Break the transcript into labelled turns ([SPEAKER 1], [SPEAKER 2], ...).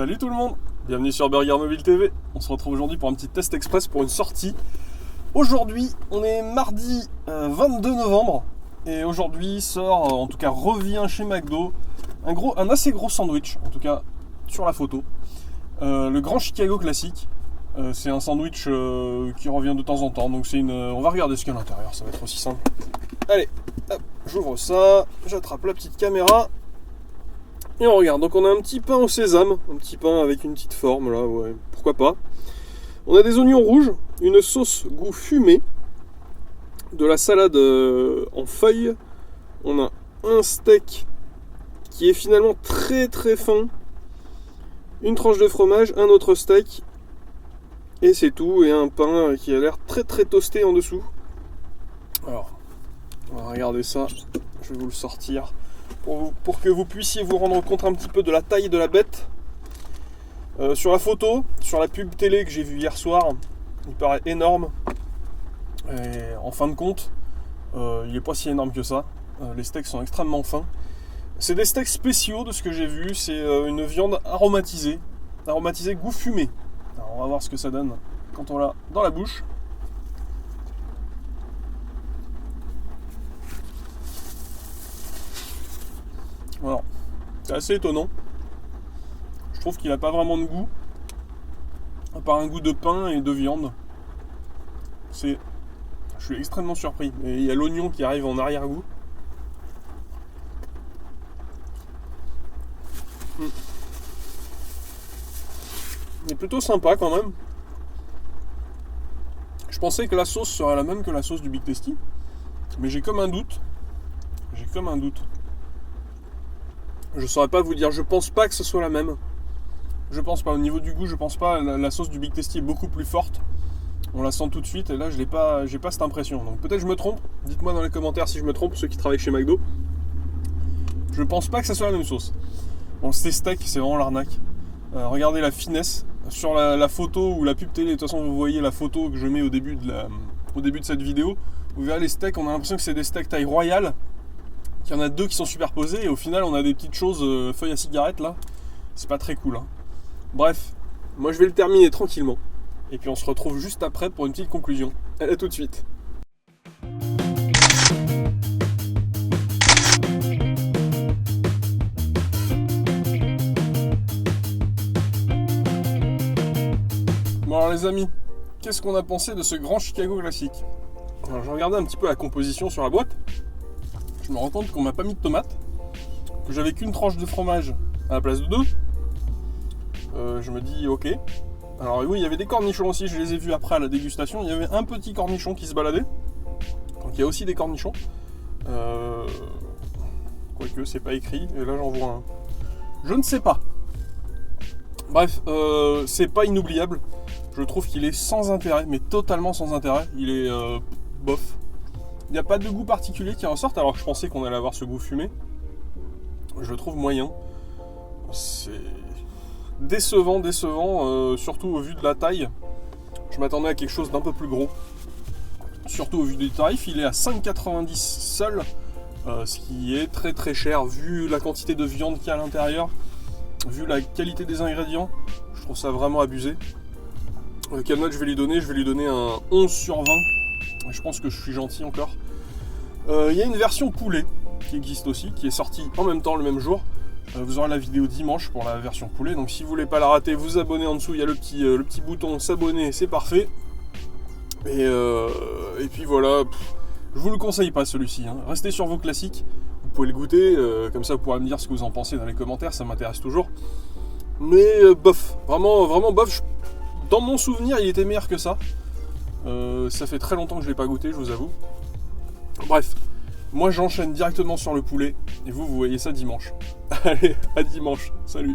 [SPEAKER 1] Salut tout le monde, bienvenue sur Burger Mobile TV. On se retrouve aujourd'hui pour un petit test express pour une sortie. Aujourd'hui, on est mardi 22 novembre et aujourd'hui sort, en tout cas revient chez McDo, un assez gros sandwich, en tout cas sur la photo. Le Grand Chicago classique. C'est un sandwich qui revient de temps en temps, donc on va regarder ce qu'il y a à l'intérieur, ça va être aussi simple. Allez, hop, j'ouvre ça, j'attrape la petite caméra. Et on regarde, donc on a un petit pain au sésame, un petit pain avec une petite forme là, ouais, pourquoi pas. On a des oignons rouges, une sauce goût fumé, de la salade en feuilles. On a un steak qui est finalement très très fin, une tranche de fromage, un autre steak, et c'est tout, et un pain qui a l'air très très toasté en dessous. Alors, on va regarder ça, je vais vous le sortir. Pour que vous puissiez vous rendre compte un petit peu de la taille de la bête. Sur la photo, sur la pub télé que j'ai vue hier soir, il paraît énorme. Et en fin de compte, il n'est pas si énorme que ça. Les steaks sont extrêmement fins. C'est des steaks spéciaux de ce que j'ai vu. C'est une viande aromatisée goût fumé. Alors on va voir ce que ça donne quand on l'a dans la bouche. Alors, c'est assez étonnant. Je trouve qu'il n'a pas vraiment de goût, à part un goût de pain et de viande. Je suis extrêmement surpris. Et il y a l'oignon qui arrive en arrière-goût. Il est plutôt sympa quand même. Je pensais que la sauce serait la même que la sauce du Big Tasty, mais j'ai comme un doute. Je saurais pas vous dire, je pense pas que ce soit la même. Je pense pas, au niveau du goût, je pense pas. La sauce du Big Tasty est beaucoup plus forte. On la sent tout de suite et là j'ai pas cette impression. Donc peut-être je me trompe, dites-moi dans les commentaires si je me trompe, ceux qui travaillent chez McDo. Je pense pas que ça soit la même sauce. Bon, ces steaks, c'est vraiment l'arnaque. Regardez la finesse. Sur la photo ou la pub télé, de toute façon vous voyez la photo que je mets au début de cette vidéo. Vous verrez les steaks, on a l'impression que c'est des steaks taille royale. Il y en a deux qui sont superposés et au final on a des petites choses feuilles à cigarette là. C'est pas très cool hein. Bref, moi je vais le terminer tranquillement. Et puis on se retrouve juste après pour une petite conclusion. Allez, à tout de suite. Bon alors les amis, qu'est-ce qu'on a pensé de ce Grand Chicago classique? Alors j'ai regardé un petit peu la composition sur la boîte. Je me rends compte qu'on m'a pas mis de tomates, que j'avais qu'une tranche de fromage à la place de deux. Je me dis ok. Alors oui, il y avait des cornichons aussi, je les ai vus après à la dégustation. Il y avait un petit cornichon qui se baladait. Donc il y a aussi des cornichons. Quoique c'est pas écrit, et là j'en vois un. Je ne sais pas. Bref, c'est pas inoubliable. Je trouve qu'il est sans intérêt, mais totalement sans intérêt. Il est bof. Il n'y a pas de goût particulier qui ressorte, alors que je pensais qu'on allait avoir ce goût fumé. Je le trouve moyen. C'est décevant, surtout au vu de la taille. Je m'attendais à quelque chose d'un peu plus gros. Surtout au vu du tarif, il est à 5,90 seul, ce qui est très très cher, vu la quantité de viande qu'il y a à l'intérieur, vu la qualité des ingrédients. Je trouve ça vraiment abusé. Quelle note je vais lui donner? Je vais lui donner un 11 sur 20. Je pense que je suis gentil encore. Il y a une version poulet qui existe aussi, qui est sortie en même temps le même jour. Vous aurez la vidéo dimanche pour la version poulet. Donc si vous voulez pas la rater, vous abonnez en dessous. Il y a le petit bouton s'abonner, c'est parfait. Et puis voilà, je vous le conseille pas celui-ci. Hein. Restez sur vos classiques. Vous pouvez le goûter, comme ça vous pourrez me dire ce que vous en pensez dans les commentaires, ça m'intéresse toujours. Mais bof, vraiment bof. Dans mon souvenir, il était meilleur que ça. Ça fait très longtemps que je ne l'ai pas goûté, je vous avoue. Bref, moi j'enchaîne directement sur le poulet et vous voyez ça dimanche. Allez, à dimanche, salut.